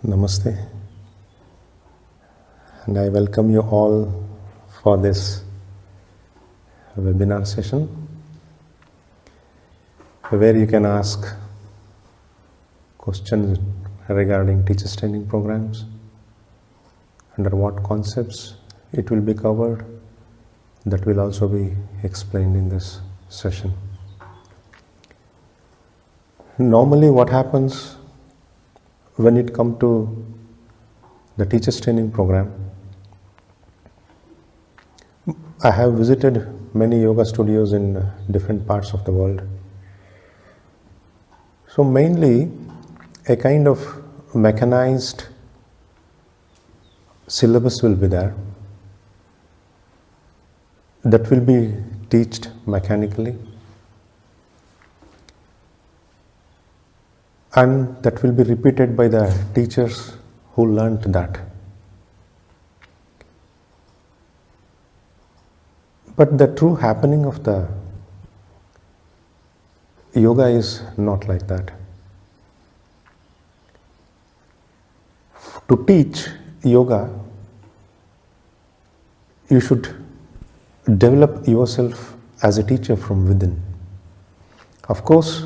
Namaste, and I welcome you all for this webinar session where you can ask questions regarding teachers training programs, under what concepts it will be covered. That will also be explained in this session. Normally what happens when it comes to the teachers training program, I have visited many yoga studios in different parts of the world. So mainly a kind of mechanized syllabus will be there that will be taught mechanically, and that will be repeated by the teachers who learnt that. But the true happening of the yoga is not like that. To teach yoga, you should develop yourself as a teacher from within. Of course,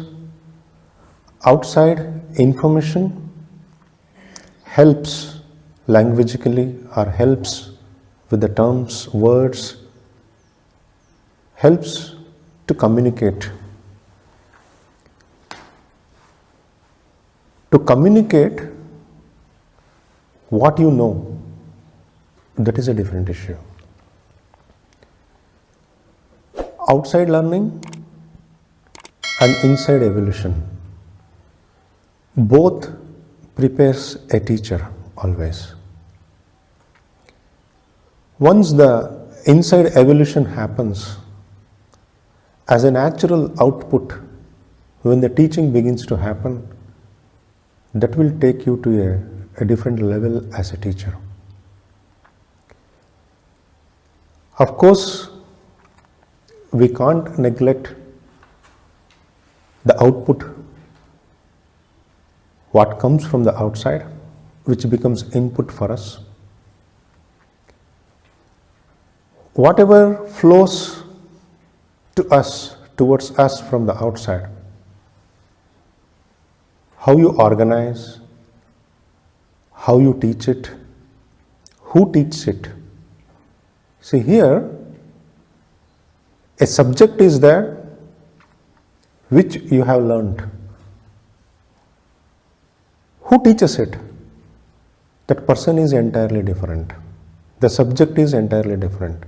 outside information helps languagically or helps with the terms, words, helps to communicate. To communicate what you know, that is a different issue. Outside learning and inside evolution, both prepares a teacher always. Once the inside evolution happens, as a natural output, when the teaching begins to happen, that will take you to a different level as a teacher. Of course, we can't neglect the output, what comes from the outside, which becomes input for us. Whatever flows to us, towards us from the outside, how you organize, how you teach it, who teaches it. See, here a subject is there which you have learned. Who teaches it? That person is entirely different. The subject is entirely different.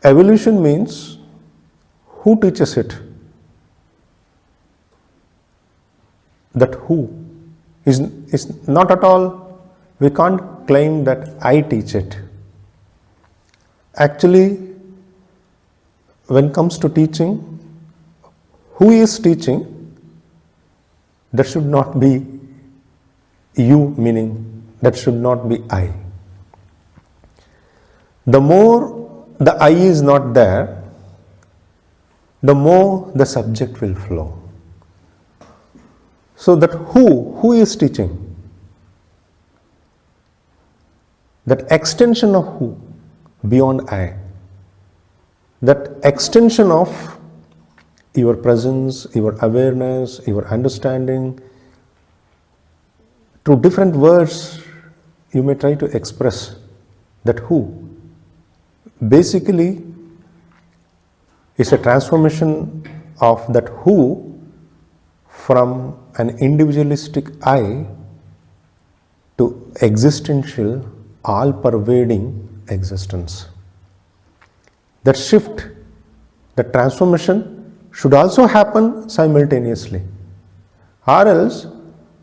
Evolution means who teaches it? That who is not at all, we can't claim that I teach it. Actually, when it comes to teaching, who is teaching? That should not be you, meaning that should not be I. The more the I is not there, the more the subject will flow. So that who is teaching? That extension of who, beyond I. That extension of your presence, your awareness, your understanding. Through different words, you may try to express that who. Basically, is a transformation of that who from an individualistic I to existential, all-pervading existence. That shift, that transformation should also happen simultaneously. Or else,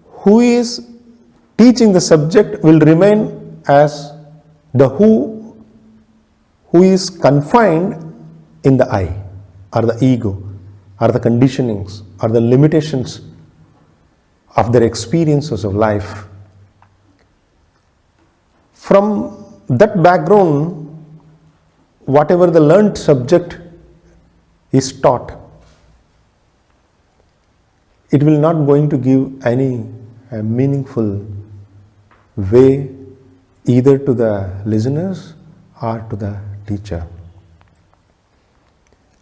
who is teaching the subject will remain as the who is confined in the I, or the ego, or the conditionings, or the limitations of their experiences of life. From that background, whatever the learnt subject is taught, it will not going to give any a meaningful way either to the listeners or to the teacher.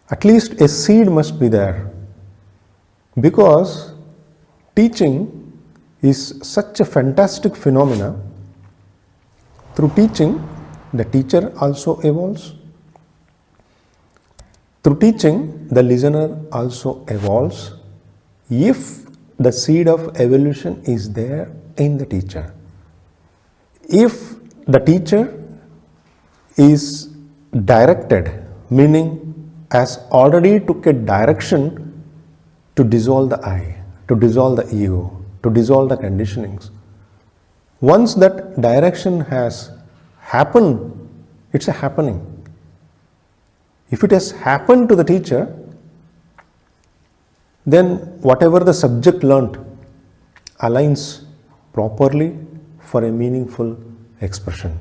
At least a seed must be there, because teaching is such a fantastic phenomena. Through teaching, the teacher also evolves. Through teaching, the listener also evolves if the seed of evolution is there in the teacher. If the teacher is directed, meaning has already took a direction to dissolve the I, to dissolve the ego, to dissolve the conditionings. Once that direction has happened, it's a happening. If it has happened to the teacher, then whatever the subject learnt aligns properly for a meaningful expression.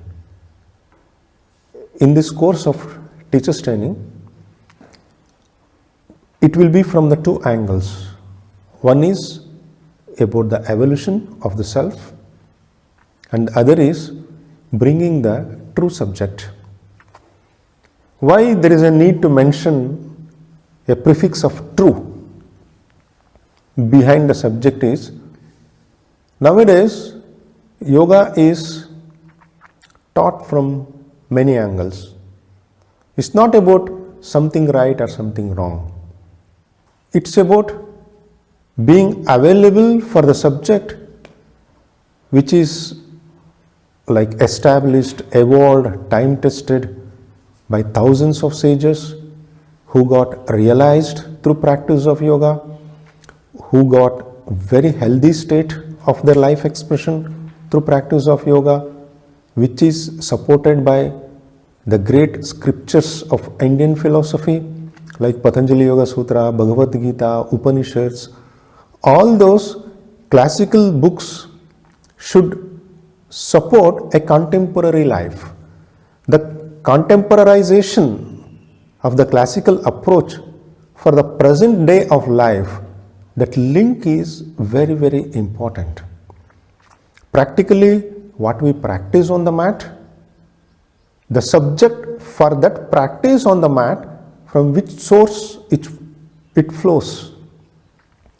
In this course of teacher's training, it will be from the two angles. One is about the evolution of the self, and the other is bringing the true subject. Why there is a need to mention a prefix of true behind the subject is, nowadays yoga is taught from many angles. It's not about something right or something wrong. It's about being available for the subject which is like established, evolved, time-tested by thousands of sages who got realized through practice of yoga, who got very healthy state of their life expression through practice of yoga, which is supported by the great scriptures of Indian philosophy like Patanjali Yoga Sutra, Bhagavad Gita, Upanishads. All those classical books should support a contemporary life. The contemporarization of the classical approach for the present day of life, that link is very, very important. Practically, what we practice on the mat, the subject for that practice on the mat, from which source it flows,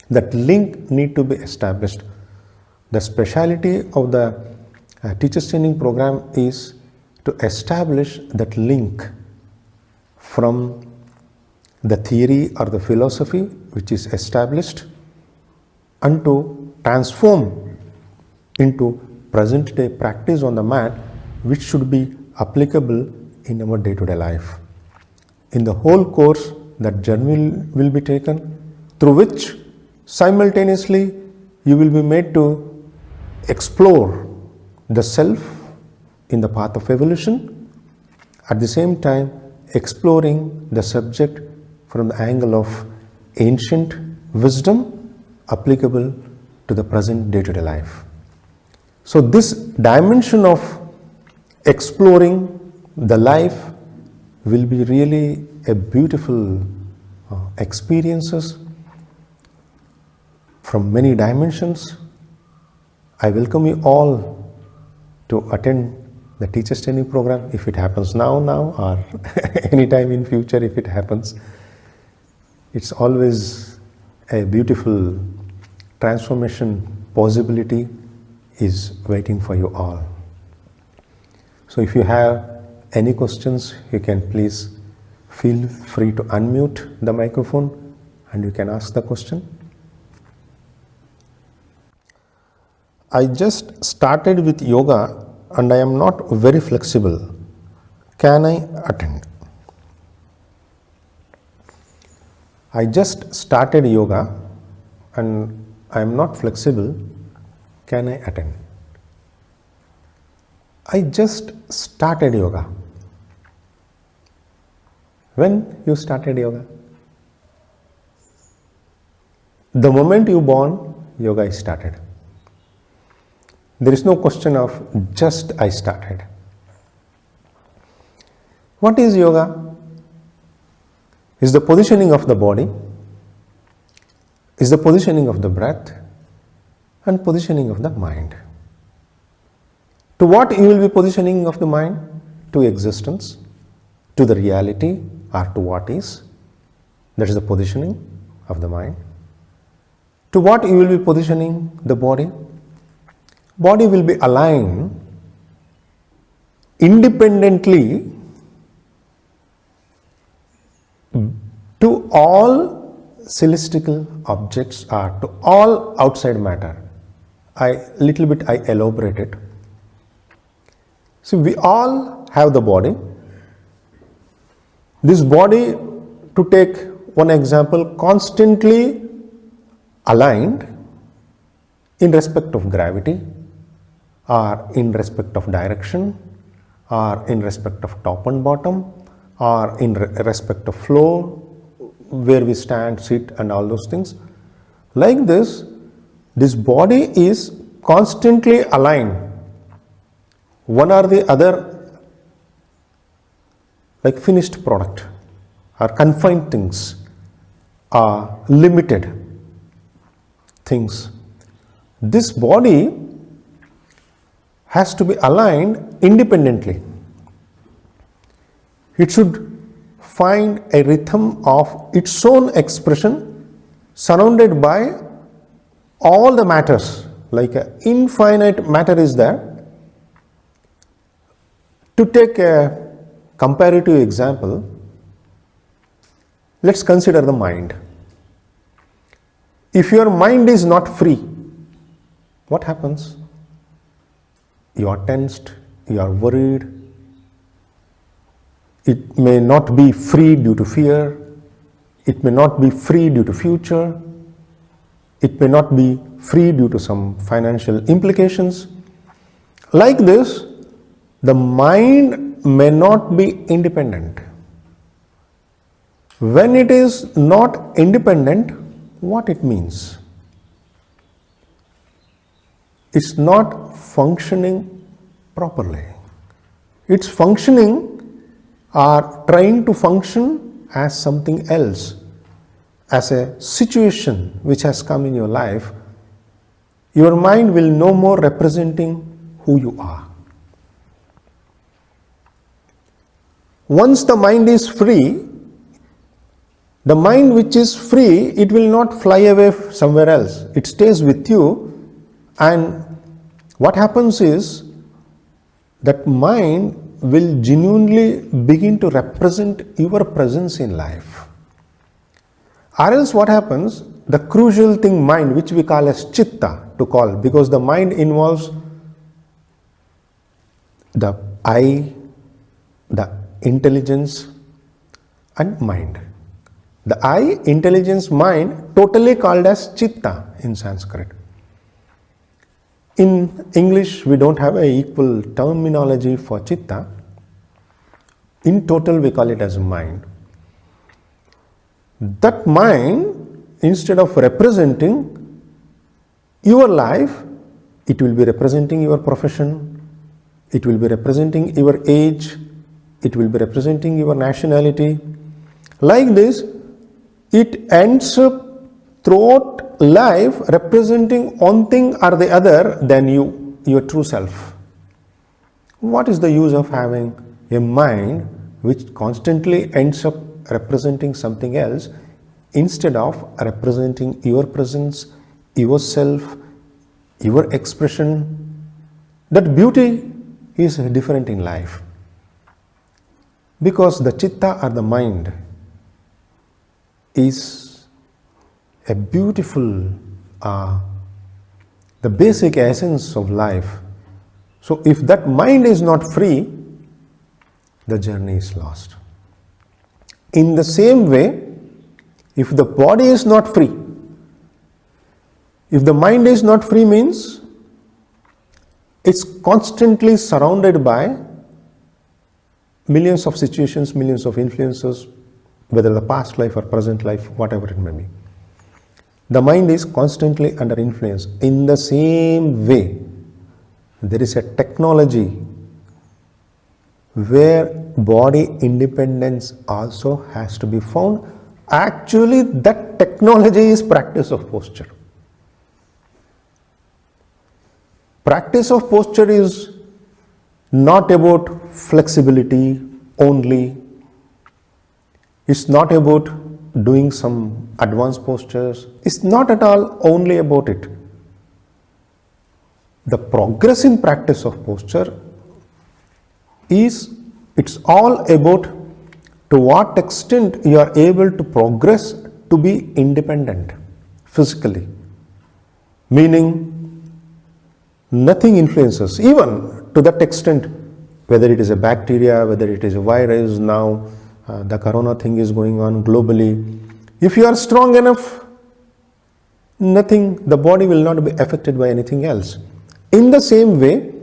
that link need to be established. The speciality of the teacher's training program is to establish that link from the theory or the philosophy which is established and to transform into present day practice on the mat, which should be applicable in our day-to-day life. In the whole course, that journey will be taken, through which simultaneously you will be made to explore the self in the path of evolution, at the same time exploring the subject from the angle of ancient wisdom applicable to the present day-to-day life. So this dimension of exploring the life will be really a beautiful experiences from many dimensions. I welcome you all to attend the teacher's training program, if it happens now or anytime in future if it happens. It's always a beautiful transformation possibility is waiting for you all. So if you have any questions, you can please feel free to unmute the microphone and you can ask the question. I just started with yoga and I am not very flexible. Can I attend? I just started yoga and I am not flexible. Can I attend? I just started yoga. When you started yoga? The moment you born, yoga is started. There is no question of just I started. What is yoga? Is the positioning of the body, is the positioning of the breath, and positioning of the mind. To what you will be positioning of the mind? To existence, to the reality, or to what is. That is the positioning of the mind. To what you will be positioning the body? Body will be aligned independently to all celestial objects or to all outside matter. I elaborate it. See, we all have the body. This body, to take one example, constantly aligned in respect of gravity, or in respect of direction, or in respect of top and bottom, or in respect of flow, where we stand, sit, and all those things. Like this body is constantly aligned. One or the other, like finished product, or confined things, or limited things. This body has to be aligned independently. It should find a rhythm of its own expression, surrounded by all the matters, like an infinite matter is there. To take a comparative example, let's consider the mind. If your mind is not free, what happens? You are tensed, you are worried. It may not be free due to fear. It may not be free due to future. It may not be free due to some financial implications. Like this, the mind may not be independent. When it is not independent, what it means? It's not functioning properly. It's functioning or trying to function as something else, as a situation which has come in your life. Your mind will no more representing who you are. Once the mind is free, the mind which is free, it will not fly away somewhere else. It stays with you, and what happens is that mind will genuinely begin to represent your presence in life. Or else what happens? The crucial thing, mind, which we call as chitta, to call, because the mind involves the I, the intelligence, and mind. The I, intelligence, mind, totally called as chitta in Sanskrit. In English, we don't have an equal terminology for chitta. In total, we call it as mind. That mind, instead of representing your life, it will be representing your profession, it will be representing your age, it will be representing your nationality. Like this, it ends up throughout life representing one thing or the other than you, your true self. What is the use of having a mind which constantly ends up representing something else instead of representing your presence, yourself, your expression? That beauty is different in life, because the chitta or the mind is a beautiful, the basic essence of life. So if that mind is not free, the journey is lost. In the same way, if the body is not free, if the mind is not free, means it's constantly surrounded by millions of situations, millions of influences, whether the past life or present life, whatever it may be. The mind is constantly under influence. In the same way, there is a technology where body independence also has to be found. Actually, that technology is practice of posture. Practice of posture is not about flexibility only. It's not about doing some advanced postures. It's not at all only about it. The progress in practice of posture it's all about to what extent you are able to progress to be independent physically. Meaning, nothing influences, even to that extent, whether it is a bacteria, whether it is a virus, now the corona thing is going on globally. If you are strong enough, the body will not be affected by anything else. In the same way,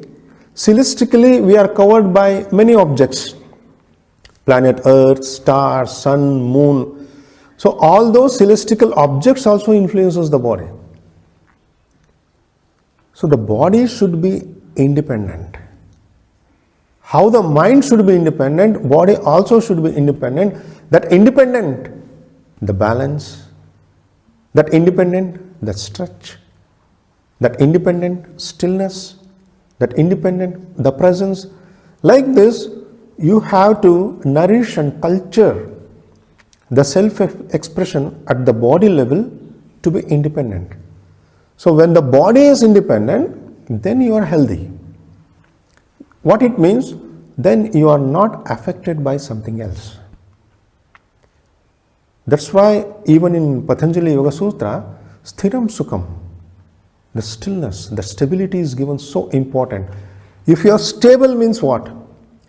celestially we are covered by many objects. Planet Earth, stars, sun, moon. So all those celestial objects also influences the body. So the body should be independent. How the mind should be independent, body also should be independent. That independent, the balance, that independent, the stretch, that independent stillness, that independent, the presence. Like this, you have to nourish and culture the self-expression at the body level to be independent. So when the body is independent, then you are healthy. What it means? Then you are not affected by something else. That's why even in Patanjali Yoga Sutra, Sthiram Sukham, the stillness, the stability is given so important. If you are stable means what?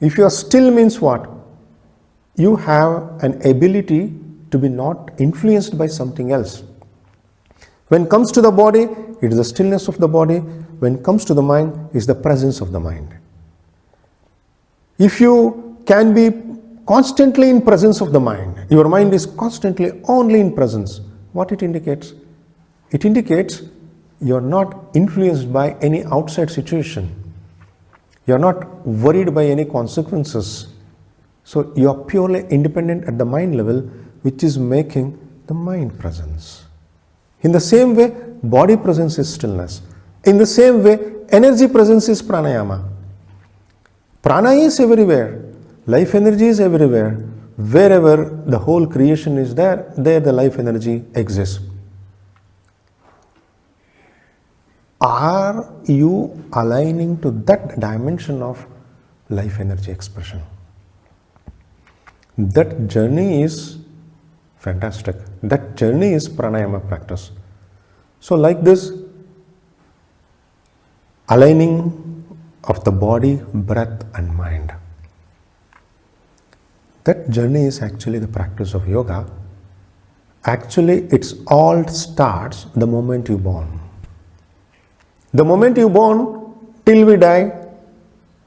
If you are still means what? You have an ability to be not influenced by something else. When it comes to the body, it is the stillness of the body. When it comes to the mind, it is the presence of the mind. If you can be constantly in presence of the mind, your mind is constantly only in presence, what it indicates? It indicates you are not influenced by any outside situation. You are not worried by any consequences. So you are purely independent at the mind level, which is making the mind presence. In the same way, body presence is stillness. In the same way, energy presence is pranayama. Prana is everywhere. Life energy is everywhere. Wherever the whole creation is there the life energy exists. Are you aligning to that dimension of life energy expression? That journey is fantastic. That journey is pranayama practice. So like this, aligning of the body, breath and mind. That journey is actually the practice of yoga. Actually, it all starts the moment you born. The moment you born, till we die,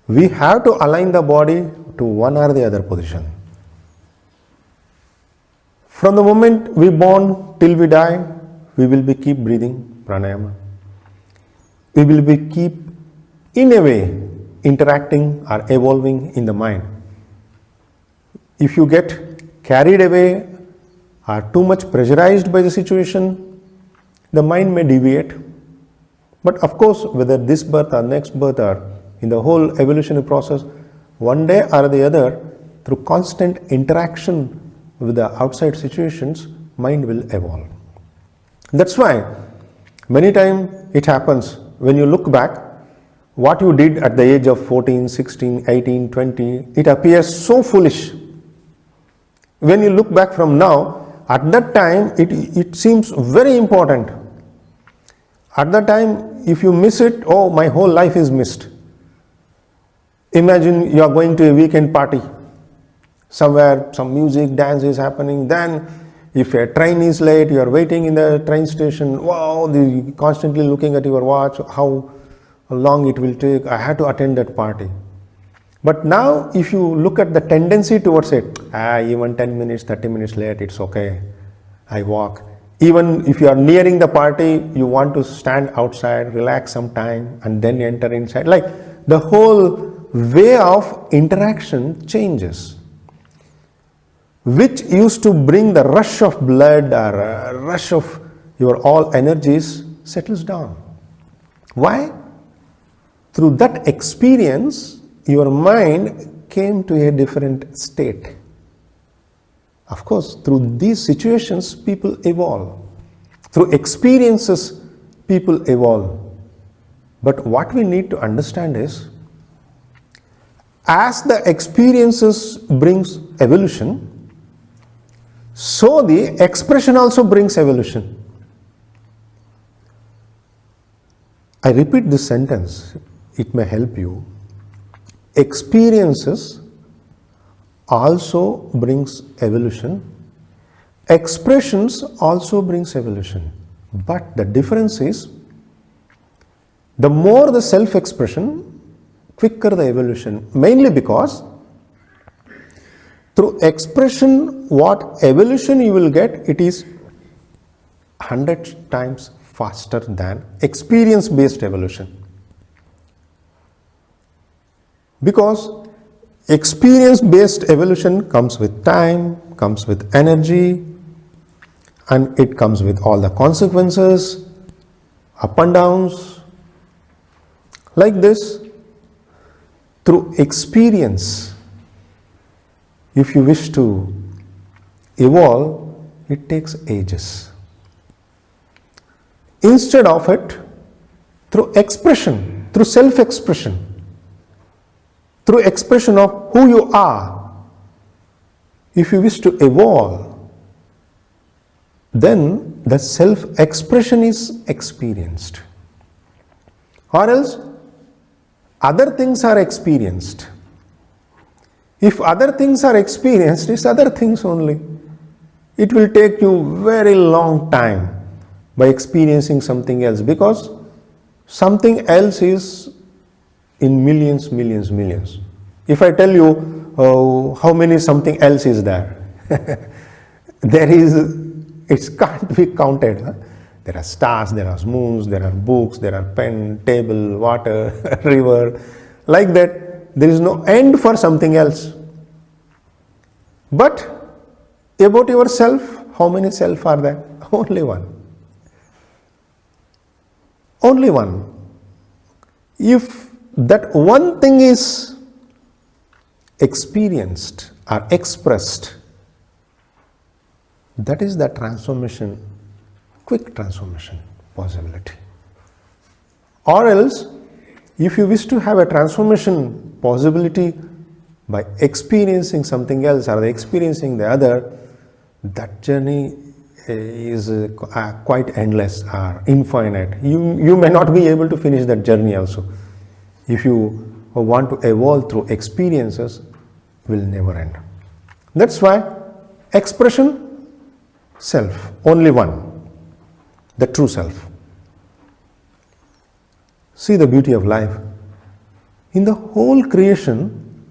we have to align the body to one or the other position. From the moment we born till we die, we will be keep breathing pranayama. We will be keep, in a way, interacting or evolving in the mind. If you get carried away or too much pressurized by the situation, the mind may deviate. But of course, whether this birth or next birth or in the whole evolutionary process, one day or the other, through constant interaction with the outside situations, mind will evolve. That's why many times it happens when you look back, what you did at the age of 14, 16, 18, 20, it appears so foolish. When you look back from now, at that time it seems very important. At that time, if you miss it, oh, my whole life is missed. Imagine you are going to a weekend party. Somewhere some music, dance is happening. Then if a train is late, you are waiting in the train station. Wow, you're constantly looking at your watch, how long it will take. I had to attend that party. But now if you look at the tendency towards it, even 10 minutes, 30 minutes late, it's okay. I walk. Even if you are nearing the party, you want to stand outside, relax some time and then enter inside. Like the whole way of interaction changes, which used to bring the rush of blood or rush of your all energies settles down. Why? through that experience, your mind came to a different state. Of course, through these situations, people evolve. Through experiences, people evolve. But what we need to understand is, as the experiences brings evolution, so the expression also brings evolution. I repeat this sentence, it may help you. Experiences also brings evolution. Expressions also brings evolution. But the difference is, the more the self-expression, quicker the evolution. Mainly because through expression, what evolution you will get, it is 100 times faster than experience-based evolution. Because experience-based evolution comes with time, comes with energy, and it comes with all the consequences, up and downs. Like this, through experience, if you wish to evolve, it takes ages. Instead of it, through expression, through self-expression, through expression of who you are, if you wish to evolve, then the self-expression is experienced. Or else, other things are experienced. If other things are experienced, it's other things only. It will take you very long time by experiencing something else, because something else is in millions. If I tell you how many something else is there, it can't be counted. Huh? There are stars, there are moons, there are books, there are pen, table, water, river. Like that, there is no end for something else. But about yourself, how many self are there? Only one. Only one. If that one thing is experienced or expressed, that is the transformation, quick transformation possibility. Or else, if you wish to have a transformation possibility by experiencing something else or experiencing the other, that journey is quite endless or infinite. You may not be able to finish that journey also. If you want to evolve through experiences, will never end. That's why expression, self, only one, the true self. See the beauty of life. In the whole creation,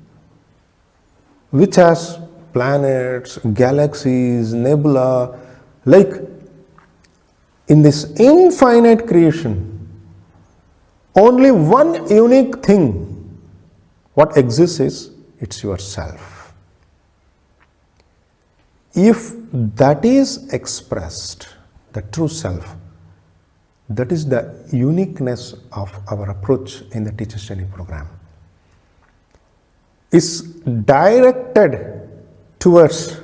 which has planets, galaxies, nebula, like in this infinite creation, only one unique thing what exists is, it's yourself. If that is expressed, the true self, that is the uniqueness of our approach in the Teacher's Training Program, is directed towards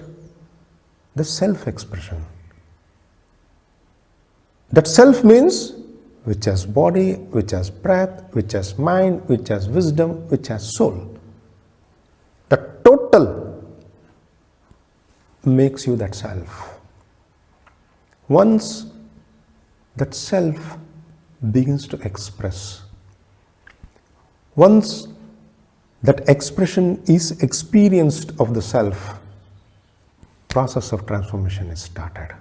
the self-expression. That self means which has body, which has breath, which has mind, which has wisdom, which has soul. The total makes you that self. Once that self begins to express, once that expression is experienced of the self, process of transformation is started.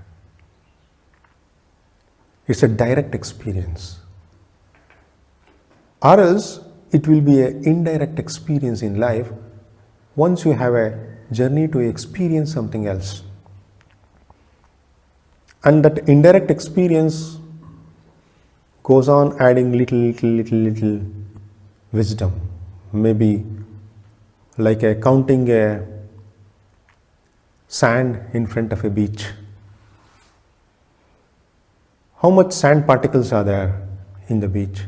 It's a direct experience. Or else it will be an indirect experience in life once you have a journey to experience something else. And that indirect experience goes on adding little wisdom. Maybe like counting a sand in front of a beach. How much sand particles are there in the beach?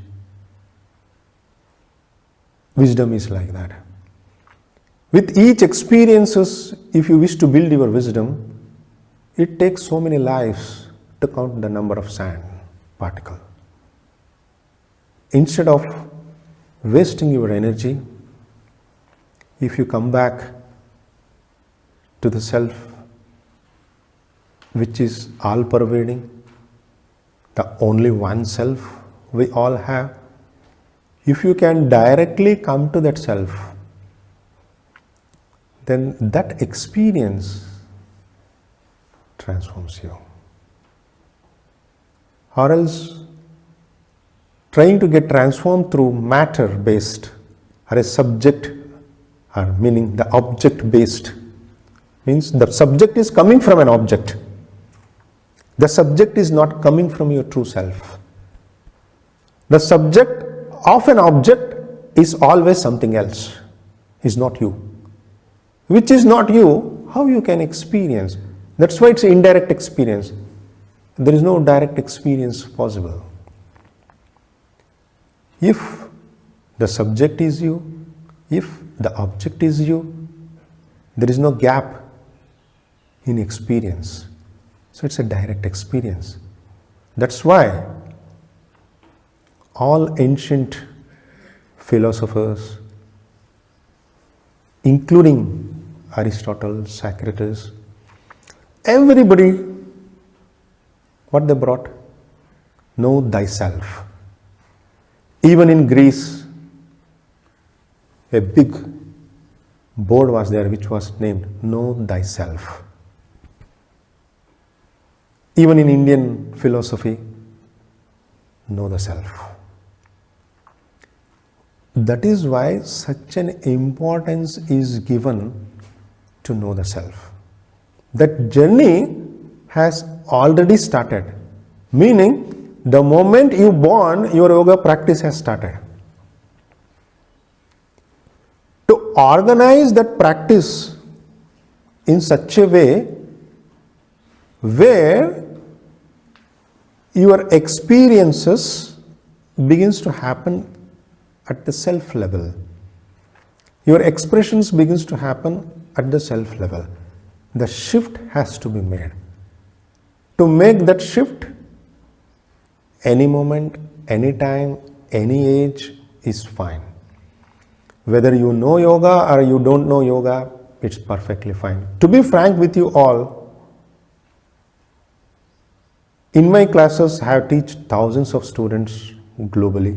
wisdom is like that. With each experiences, if you wish to build your wisdom, it takes so many lives to count the number of sand particle. Instead of wasting your energy, if you come back to the self, which is all pervading, the only one self we all have, if you can directly come to that self, then that experience transforms you. Or else, trying to get transformed through matter based or a subject, or meaning the object based, means the subject is coming from an object. The subject is not coming from your true self. The subject of an object is always something else, is not you. Which is not you, how you can experience? That's why it's indirect experience. There is no direct experience possible. If the subject is you, if the object is you, there is no gap in experience. So it's a direct experience. That's why all ancient philosophers, including Aristotle, Socrates, everybody, what they brought? Know thyself. Even in Greece, a big board was there which was named Know Thyself. Even in Indian philosophy, know the self. That is why such an importance is given to know the self. That journey has already started. Meaning, the moment you born, your yoga practice has started. To organize that practice in such a way where your experiences begins to happen at the self level. Your expressions begins to happen at the self level. The shift has to be made. To make that shift, any moment, any time, any age is fine. Whether you know yoga or you don't know yoga, it's perfectly fine. To be frank with you all, in my classes, I have taught thousands of students globally.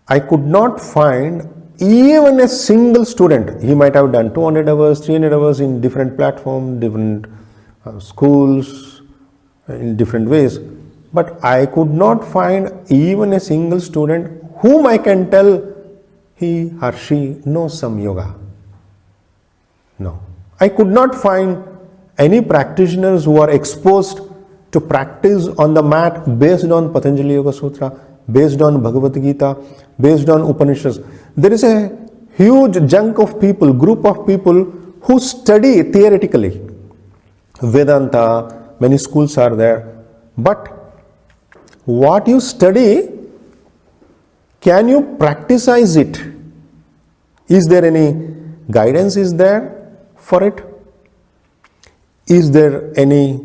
I could not find even a single student. He might have done 200 hours, 300 hours in different platforms, different schools, in different ways. But I could not find even a single student whom I can tell he or she knows some yoga. No. I could not find any practitioners who are exposed to practice on the mat based on Patanjali Yoga Sutra, based on Bhagavad Gita, based on Upanishads. There is a huge chunk of people, group of people who study theoretically. Vedanta, many schools are there. But what you study, can you practicize it? Is there any guidance is there for it? Is there any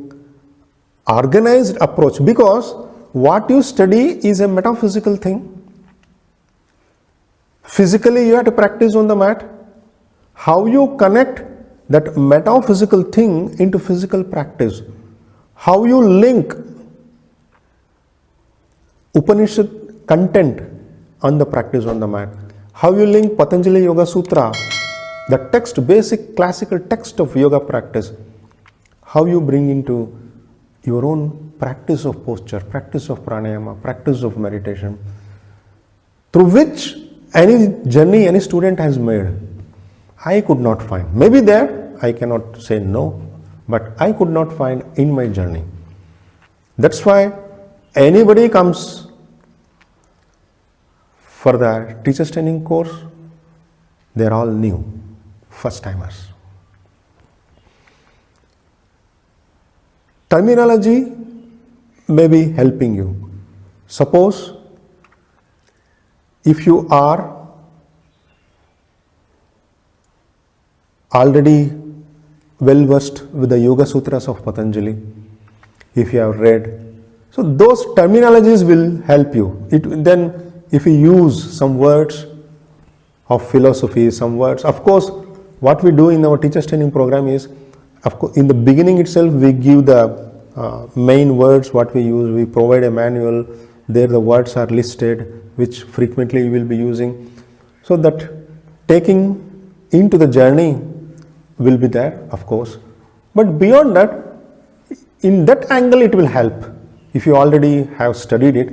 organized approach? Because what you study is a metaphysical thing. Physically you have to practice on the mat. How you connect that metaphysical thing into physical practice? How you link Upanishad content on the practice on the mat? How you link Patanjali Yoga Sutra, the text, basic classical text of yoga practice? How you bring into your own practice of posture, practice of pranayama, practice of meditation, through which any journey any student has made, I could not find. Maybe there, I cannot say no, but I could not find in my journey. That's why anybody comes for the teacher's training course, they're all new, first timers. Terminology may be helping you. Suppose If you are already well versed with the Yoga Sutras of Patanjali, if you have read, so those terminologies will help you. Then if you use some words of philosophy, some words, of course, what we do in our teachers training program is, of course, in the beginning itself, we give the main words what we use. We provide a manual. There the words are listed, which frequently you will be using. So that taking into the journey will be there, of course. But beyond that, in that angle it will help. If you already have studied it,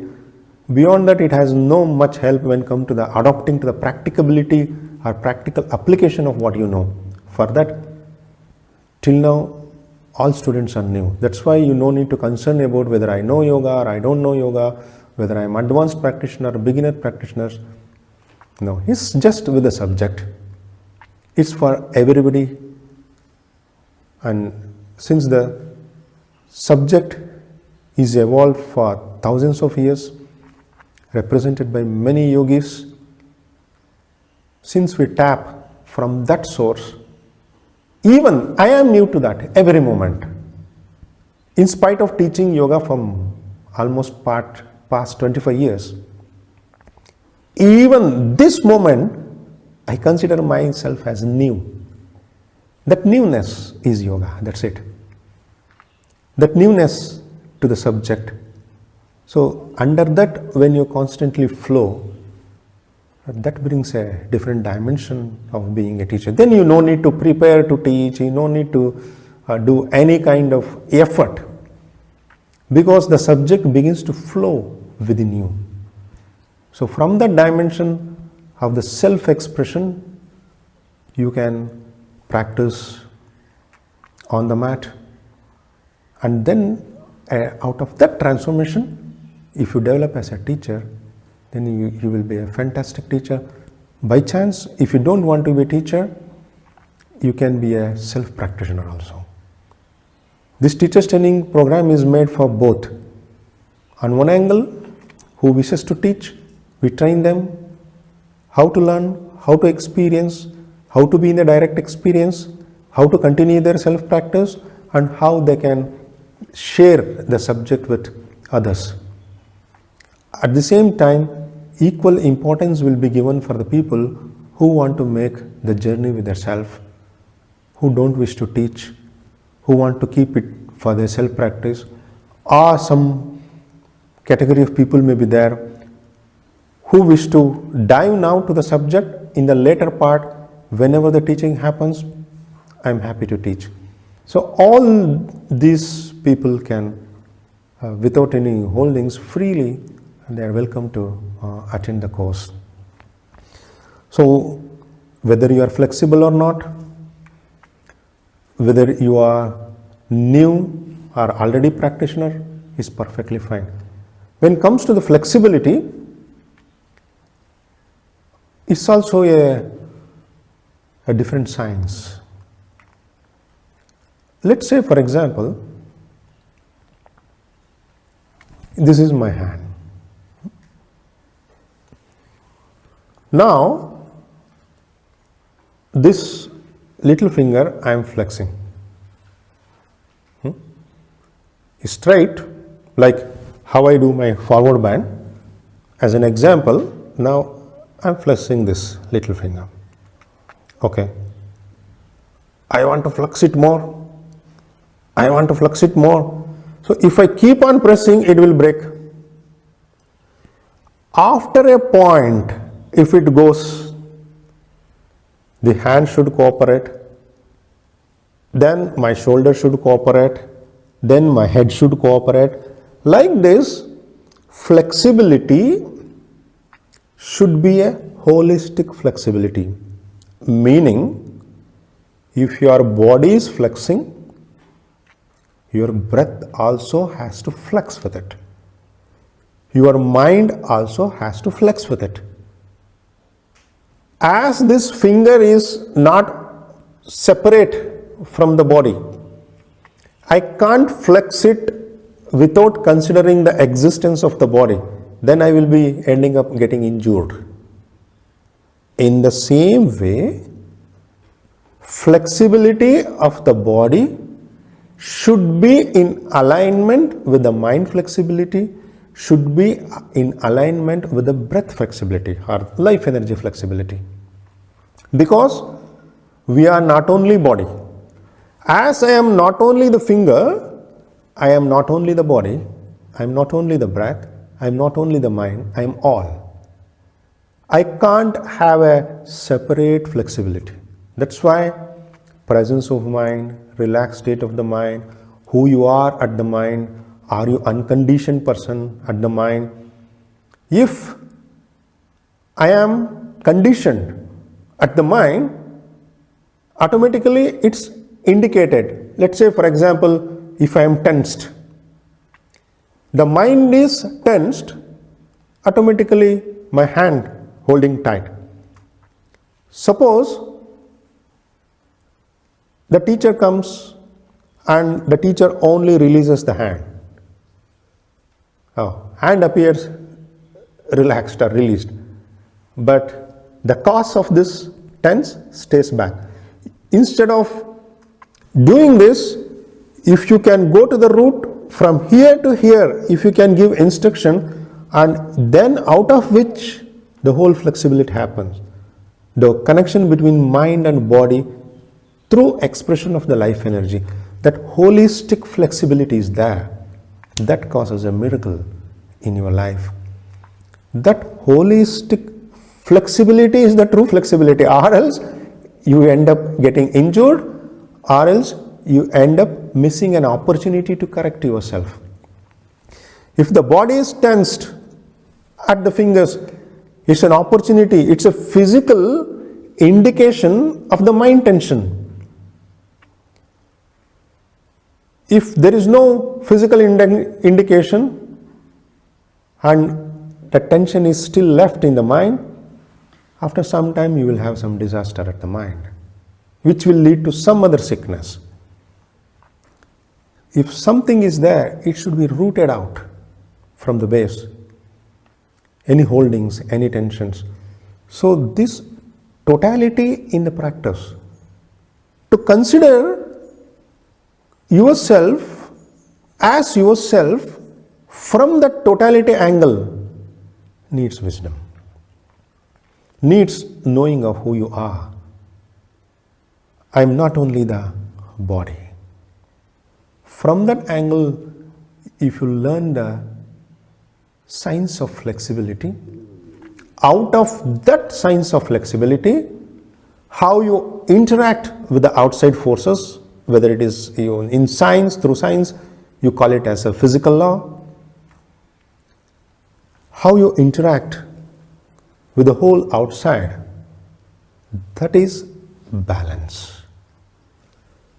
beyond that it has no much help when come to the adopting to the practicability or practical application of what you know. For that, till now, all students are new. That's why you no need to concern about whether I know yoga or I don't know yoga, whether I am advanced practitioner or beginner practitioner. No, it's just with the subject. It's for everybody. And since the subject is evolved for thousands of years, represented by many yogis, since we tap from that source, even I am new to that every moment. In spite of teaching yoga from almost past 25 years, even this moment I consider myself as new. That newness is yoga, that's it. That newness to the subject. So under that, when you constantly flow, that brings a different dimension of being a teacher. Then you no need to prepare to teach, you no need to do any kind of effort, because the subject begins to flow within you. So from that dimension of the self-expression, you can practice on the mat, and then out of that transformation, if you develop as a teacher, then you will be a fantastic teacher. By chance, if you don't want to be a teacher, you can be a self-practitioner also. This teacher's training program is made for both. On one angle, who wishes to teach, we train them how to learn, how to experience, how to be in the direct experience, how to continue their self-practice, and how they can share the subject with others. At the same time, equal importance will be given for the people who want to make the journey with themselves, who don't wish to teach, who want to keep it for their self-practice, or some category of people may be there who wish to dive now to the subject in the later part. Whenever the teaching happens, I am happy to teach. So all these people can, without any holdings, freely, they are welcome to attend the course. So whether you are flexible or not, whether you are new or already practitioner, is perfectly fine. When it comes to the flexibility, it's also a different science. Let's say, for example, this is my hand. Now, this little finger I am flexing. Straight, like how I do my forward bend. As an example, now I am flexing this little finger. Okay. I want to flex it more. I want to flex it more. So if I keep on pressing, it will break. After a point, if it goes, the hand should cooperate, then my shoulder should cooperate, then my head should cooperate. Like this, flexibility should be a holistic flexibility. Meaning, if your body is flexing, your breath also has to flex with it. Your mind also has to flex with it. As this finger is not separate from the body, I can't flex it without considering the existence of the body. Then I will be ending up getting injured. In the same way, flexibility of the body should be in alignment with the mind flexibility, should be in alignment with the breath flexibility or life energy flexibility. Because we are not only body. As I am not only the finger, I am not only the body, I am not only the breath, I am not only the mind, I am all. I can't have a separate flexibility. That's why presence of mind, relaxed state of the mind, who you are at the mind, are you unconditioned person at the mind? If I am conditioned at the mind, automatically it's indicated. Let's say, for example, if I am tensed, the mind is tensed, automatically my hand holding tight. Suppose the teacher comes and the teacher only releases the hand. Hand appears relaxed or released, but the cause of this tense stays back. Instead of doing this, if you can go to the root from here to here, if you can give instruction, and then out of which the whole flexibility happens, the connection between mind and body through expression of the life energy, that holistic flexibility is there. That causes a miracle in your life. That holistic flexibility is the true flexibility, or else you end up getting injured, or else you end up missing an opportunity to correct yourself. If the body is tensed at the fingers, it's an opportunity, it's a physical indication of the mind tension. If there is no physical indication and the tension is still left in the mind, after some time you will have some disaster at the mind, which will lead to some other sickness. If something is there, it should be rooted out from the base. Any holdings, any tensions. So this totality in the practice, to consider yourself as yourself from the totality angle, needs wisdom, needs knowing of who you are. I am not only the body. From that angle, if you learn the science of flexibility, out of that science of flexibility, how you interact with the outside forces, whether it is in science, through science, you call it as a physical law, how you interact with the whole outside, that is balance.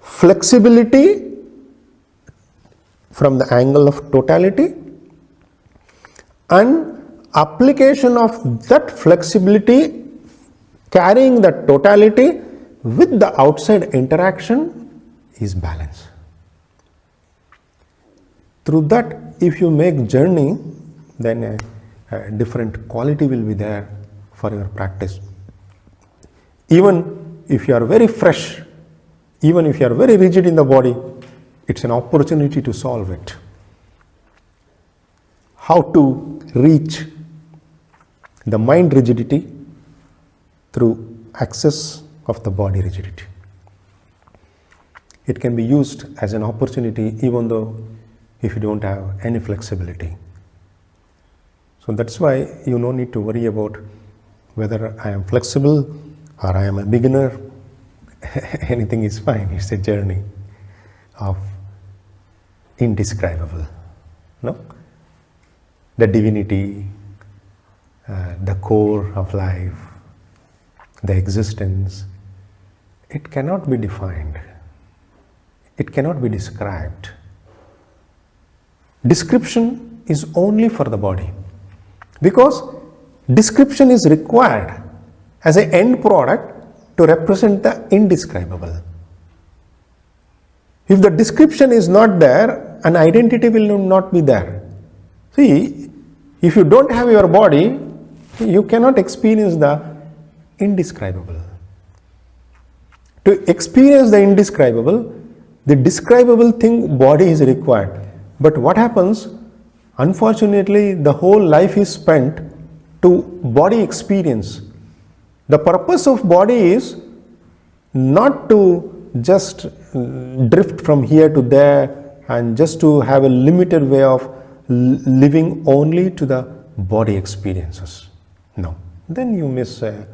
Flexibility from the angle of totality, and application of that flexibility carrying the totality with the outside interaction is balance. Through that, if you make journey, then a different quality will be there for your practice. Even if you are very fresh, even if you are very rigid in the body, it's an opportunity to solve it. How to reach the mind rigidity through access of the body rigidity. It can be used as an opportunity even though if you don't have any flexibility. So that's why you no need to worry about whether I am flexible or I am a beginner. Anything is fine. It's a journey of indescribable. No? The divinity, the core of life, the existence, it cannot be defined. It cannot be described. Description is only for the body, because description is required as an end product to represent the indescribable. If the description is not there, an identity will not be there. See, if you don't have your body, you cannot experience the indescribable. To experience the indescribable, the describable thing, body, is required. But what happens? Unfortunately, the whole life is spent to body experience. The purpose of body is not to just drift from here to there and just to have a limited way of living only to the body experiences. No, then you miss an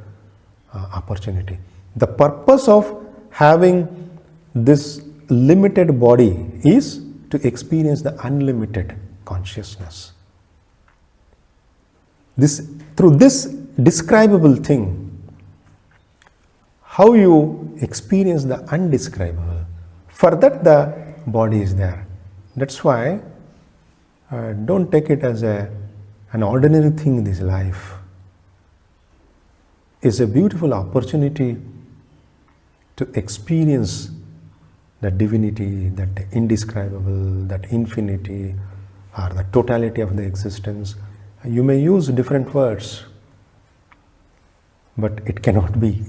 opportunity. The purpose of having this limited body is to experience the unlimited consciousness. Through this describable thing, how you experience the undescribable, for that the body is there. That's why don't take it as an ordinary thing in this life. It's a beautiful opportunity to experience the divinity, that indescribable, that infinity, or the totality of the existence. You may use different words, but it cannot be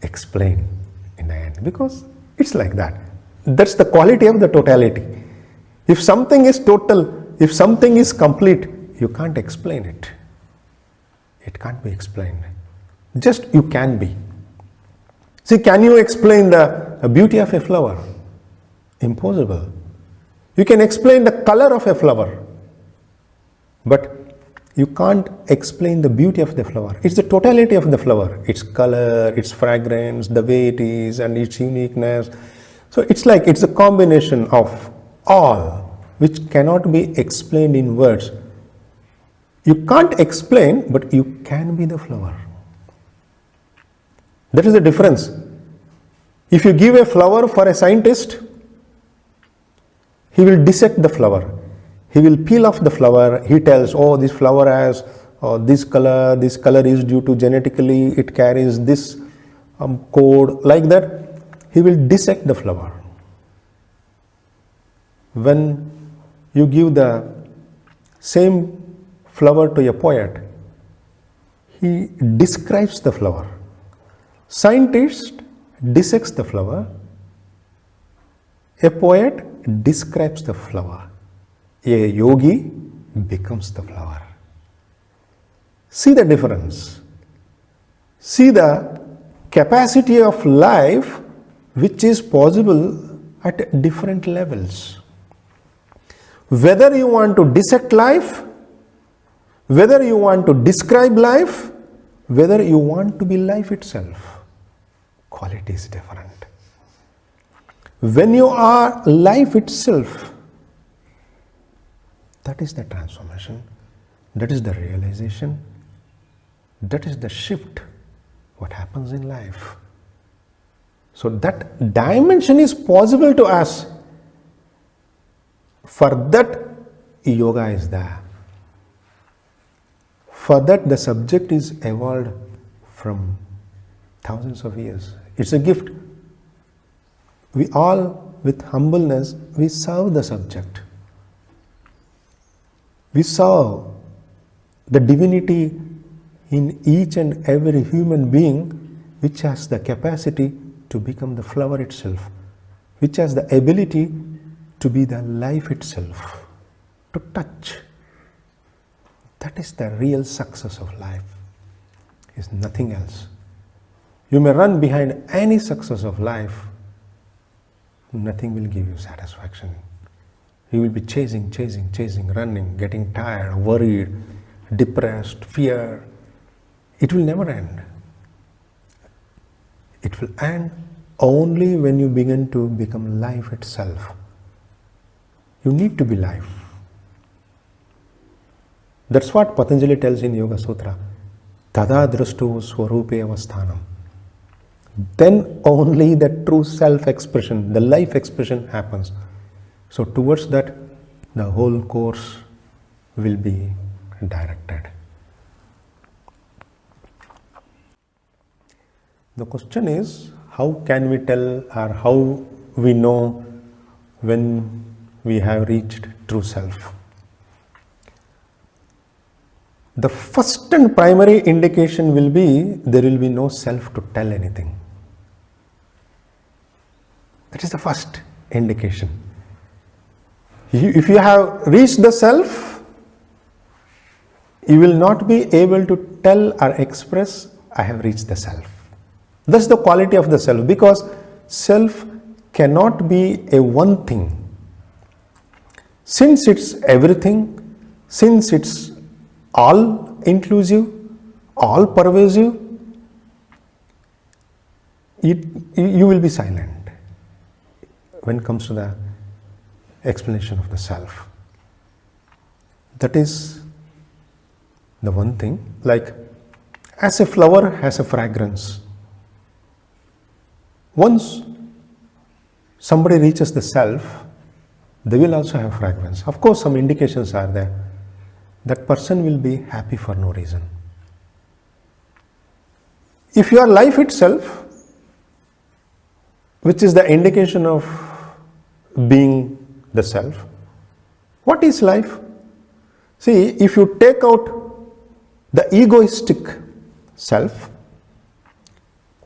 explained in the end, because it's like that. That's the quality of the totality. If something is total, if something is complete, you can't explain it. It can't be explained. Just you can be. See, can you explain the beauty of a flower? Impossible. You can explain the color of a flower, but you can't explain the beauty of the flower. It's the totality of the flower. Its color, its fragrance, the way it is, and its uniqueness. So it's a combination of all which cannot be explained in words. You can't explain, but you can be the flower. That is the difference. If you give a flower for a scientist, he will dissect the flower. He will peel off the flower. He tells, oh, this flower has this color is due to genetically, it carries this code, like that. He will dissect the flower. When you give the same flower to a poet, he describes the flower. Scientist dissects the flower. A poet describes the flower. A yogi becomes the flower. See the difference. See the capacity of life which is possible at different levels. Whether you want to dissect life, whether you want to describe life, whether you want to be life itself, quality is different. When you are life itself, that is the transformation, that is the realization, that is the shift, what happens in life. So that dimension is possible to us. For that, yoga is there. For that, the subject is evolved from thousands of years. It's a gift. We all, with humbleness, we serve the subject. We serve the divinity in each and every human being, which has the capacity to become the flower itself, which has the ability to be the life itself, to touch. That is the real success of life, is nothing else. You may run behind any success of life, nothing will give you satisfaction. You will be chasing, running, getting tired, worried, depressed, fear. It will never end. It will end only when you begin to become life itself. You need to be life. That's what Patanjali tells in Yoga Sutra. Tada drashtu swarupe avasthanam. Then only the true self-expression, the life expression happens. So towards that, the whole course will be directed. The question is, how can we tell, or how we know when we have reached true self? the first and primary indication will be there will be no self to tell anything. That is the first indication. If you have reached the self, you will not be able to tell or express, I have reached the self. That's the quality of the self, because self cannot be a one thing. Since it's everything, since it's all inclusive, all pervasive, you will be silent when it comes to the explanation of the self. That is the one thing. Like, as a flower has a fragrance, once somebody reaches the self, they will also have fragrance. Of course, some indications are there. That person will be happy for no reason. If your life itself, which is the indication of being the self, what is life? See, if you take out the egoistic self,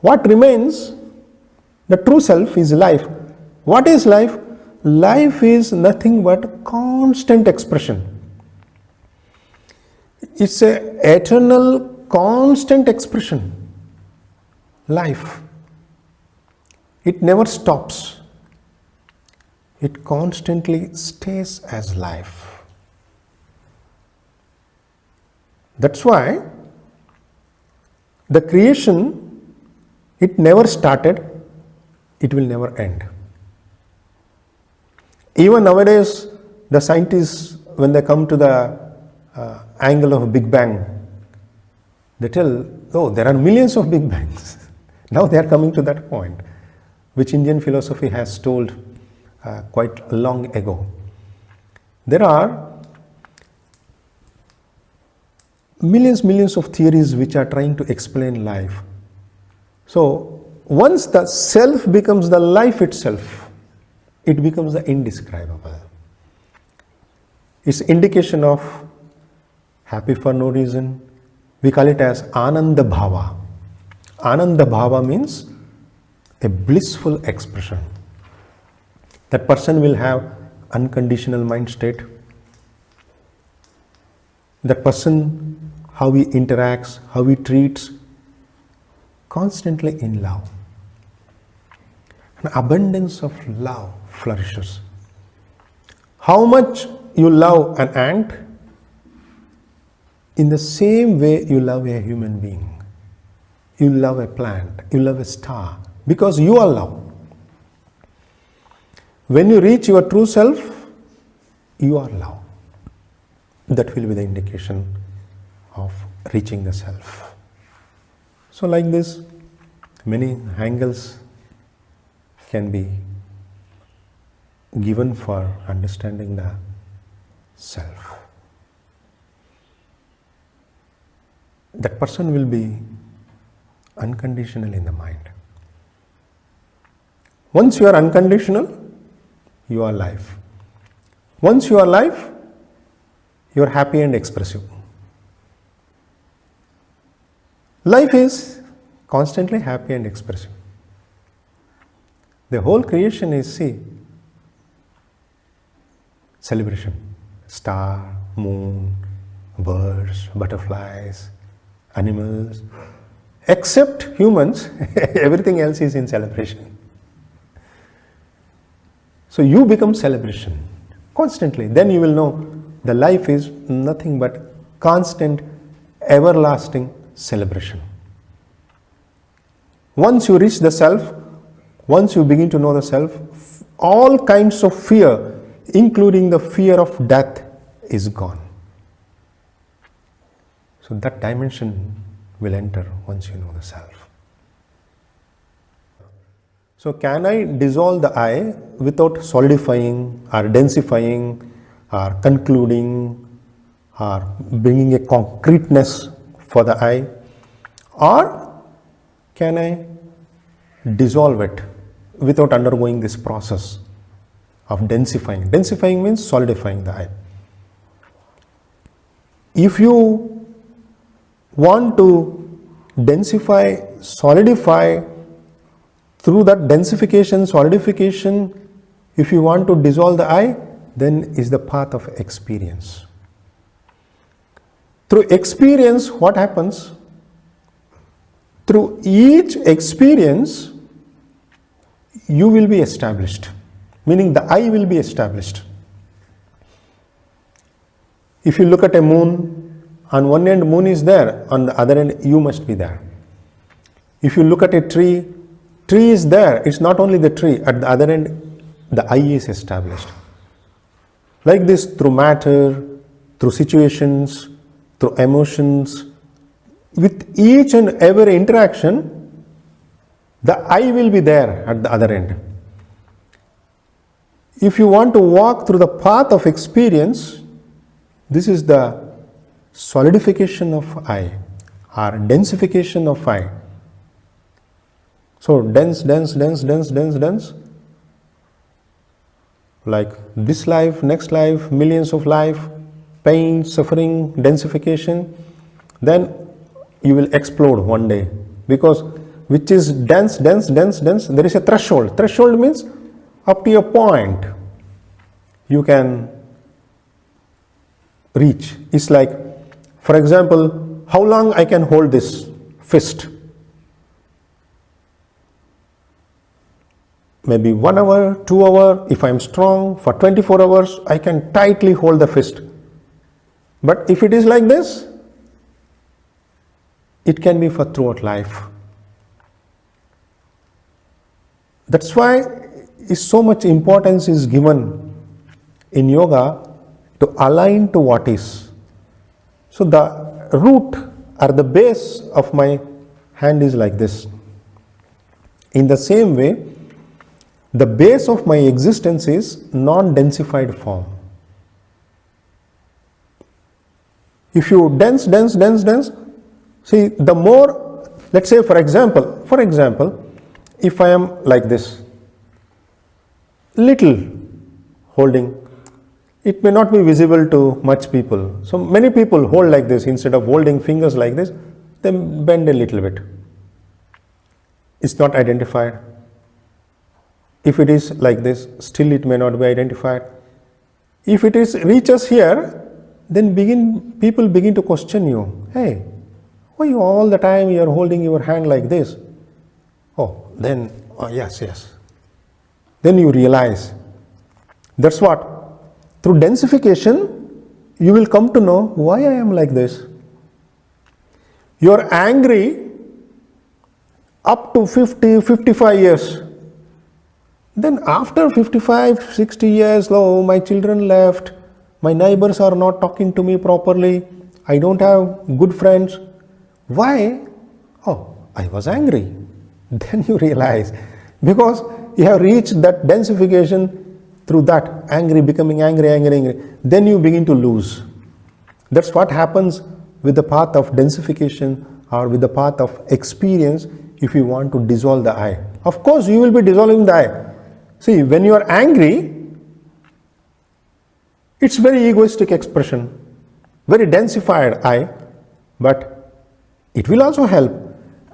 what remains, the true self, is life. What is life? Life is nothing but constant expression. It's an eternal, constant expression. Life. It never stops. It constantly stays as life. That's why the creation, it never started, it will never end. Even nowadays, the scientists, when they come to the angle of Big Bang, they tell, oh, there are millions of Big Bangs. Now they are coming to that point, which Indian philosophy has told quite long ago. There are millions of theories which are trying to explain life. So once the self becomes the life itself, it becomes the indescribable. It's indication of happy for no reason. We call it as Ananda Bhava. Ananda Bhava means a blissful expression. That person will have unconditional mind state. That person, how he interacts, how he treats, constantly in love. An abundance of love flourishes. How much you love an ant, in the same way you love a human being. You love a plant, you love a star, because you are love. When you reach your true self, you are love. That will be the indication of reaching the self. So like this, many angles can be given for understanding the self. That person will be unconditional in the mind. Once you are unconditional, you are life. Once you are life, you are happy and expressive. Life is constantly happy and expressive. The whole creation is, see, celebration. Star, moon, birds, butterflies, animals. Except humans, everything else is in celebration. So you become celebration constantly. Then you will know the life is nothing but constant, everlasting celebration. Once you reach the self, once you begin to know the self, all kinds of fear, including the fear of death, is gone. So that dimension will enter once you know the self. So can I dissolve the I without solidifying or densifying or concluding or bringing a concreteness for the I? Or can I dissolve it without undergoing this process of densifying? Densifying means solidifying the I. If you want to densify, solidify, through that densification, solidification, if you want to dissolve the I, then is the path of experience. Through experience, what happens? Through each experience, you will be established, meaning the I will be established. If you look at a moon, on one end moon is there, on the other end you must be there. If you look at a tree, tree is there, it's not only the tree, at the other end the I is established. Like this, through matter, through situations, through emotions, with each and every interaction, the I will be there at the other end. If you want to walk through the path of experience, this is the solidification of I, or densification of I. So dense, dense, dense, dense, dense, dense. Like this life, next life, millions of life, pain, suffering, densification. Then you will explode one day. Because which is dense, dense, dense, dense, there is a threshold. Threshold means up to a point you can reach. It's like, for example, how long I can hold this fist? Maybe 1 hour, 2 hours, if I am strong, for 24 hours, I can tightly hold the fist. But if it is like this, it can be for throughout life. That's why so much importance is given in yoga to align to what is. So the root or the base of my hand is like this. In the same way, the base of my existence is non-densified form. If you dense, dense, dense, dense, see, the more, let's say for example, if I am like this, little holding, it may not be visible to much people. So many people hold like this, instead of holding fingers like this, they bend a little bit. It's not identified. If it is like this, still it may not be identified. If it is reaches here, then people begin to question you. Hey, why you all the time you are holding your hand like this? Yes. Then you realize. That's what. Through densification, you will come to know why I am like this. You are angry up to 50, 55 years. Then after 55, 60 years, my children left, my neighbors are not talking to me properly, I don't have good friends. Why? I was angry. Then you realize, because you have reached that densification through that, angry, becoming angry. Then you begin to lose. That's what happens with the path of densification or with the path of experience if you want to dissolve the I. Of course, you will be dissolving the I. See, when you are angry, it's very egoistic expression, very densified I, but it will also help.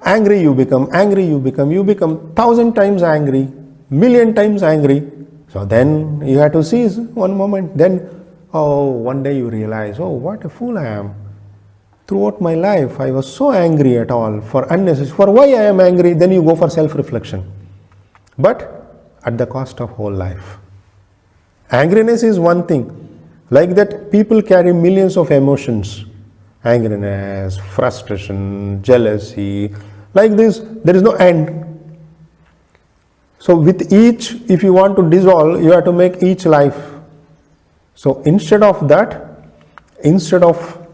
Angry you become 1,000 times angry, million times angry. So then you have to seize one moment. Then, one day you realize, what a fool I am. Throughout my life, I was so angry at all for unnecessary. For why I am angry, then you go for self-reflection. But at the cost of whole life. Angriness is one thing. Like that, people carry millions of emotions. Angriness, frustration, jealousy. Like this, there is no end. So with each, if you want to dissolve, you have to make each life. So instead of that, instead of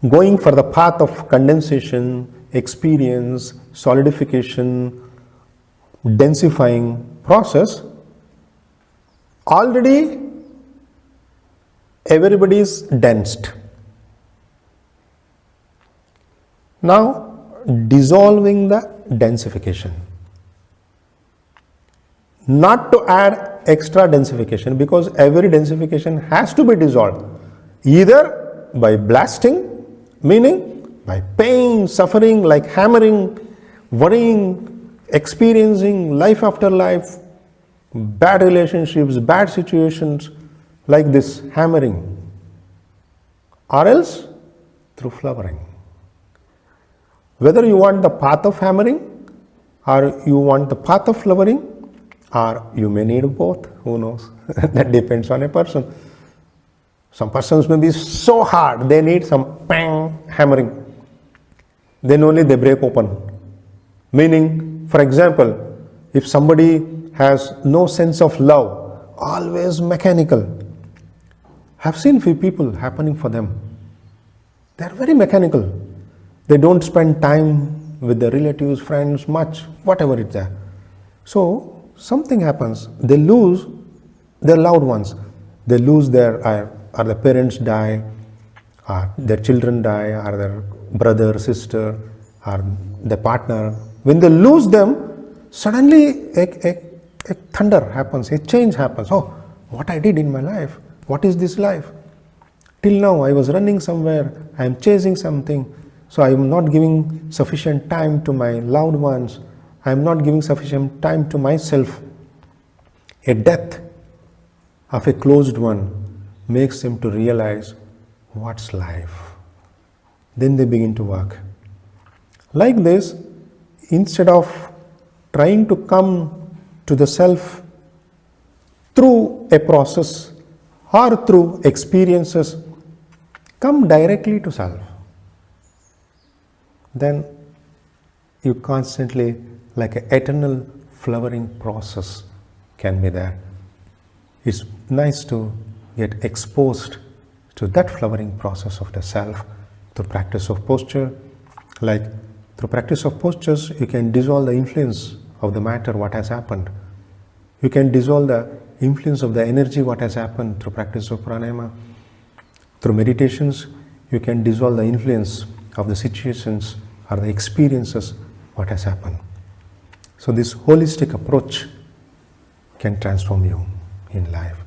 going for the path of condensation, experience, solidification, densifying process, already everybody is densed. Now dissolving the densification. Not to add extra densification, because every densification has to be dissolved. Either by blasting, meaning by pain, suffering, like hammering, worrying, experiencing life after life, bad relationships, bad situations, like this hammering, or else through flowering. Whether you want the path of hammering or you want the path of flowering, or you may need both, who knows? That depends on a person. Some persons may be so hard, they need some bang hammering. Then only they break open. Meaning, for example, if somebody has no sense of love, always mechanical. I've seen few people happening for them. They are very mechanical. They don't spend time with their relatives, friends, much, whatever it's there. So something happens. They lose their loved ones. They lose their, or the parents die, or their children die, or their brother, sister, or their partner. When they lose them, suddenly a thunder happens, a change happens. Oh, what I did in my life? What is this life? Till now I was running somewhere, I am chasing something, so I am not giving sufficient time to my loved ones, I am not giving sufficient time to myself. A death of a closed one makes them to realize what's life. Then they begin to work. Like this, instead of trying to come to the self through a process or through experiences, come directly to self. Then you constantly, like an eternal flowering process can be there. It's nice to get exposed to that flowering process of the self through practice of posture. Like through practice of postures, you can dissolve the influence of the matter, what has happened. You can dissolve the influence of the energy, what has happened through practice of pranayama. Through meditations, you can dissolve the influence of the situations or the experiences, what has happened. So this holistic approach can transform you in life.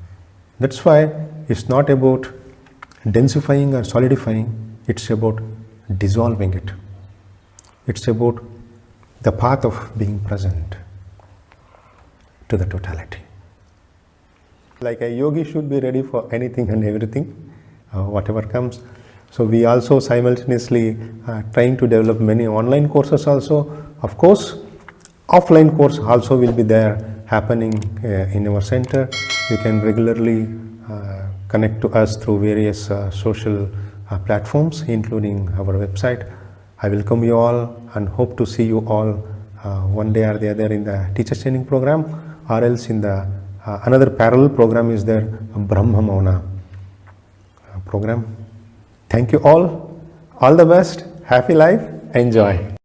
That's why it's not about densifying or solidifying, it's about dissolving it. It's about the path of being present to the totality. Like a yogi should be ready for anything and everything, whatever comes. So we also simultaneously trying to develop many online courses also. Of course, offline course also will be there happening in our center. You can regularly connect to us through various social platforms, including our website. I welcome you all and hope to see you all one day or the other in the teacher training program, or else in the another parallel program is there, Brahma Mauna program. Thank you all the best, happy life, enjoy.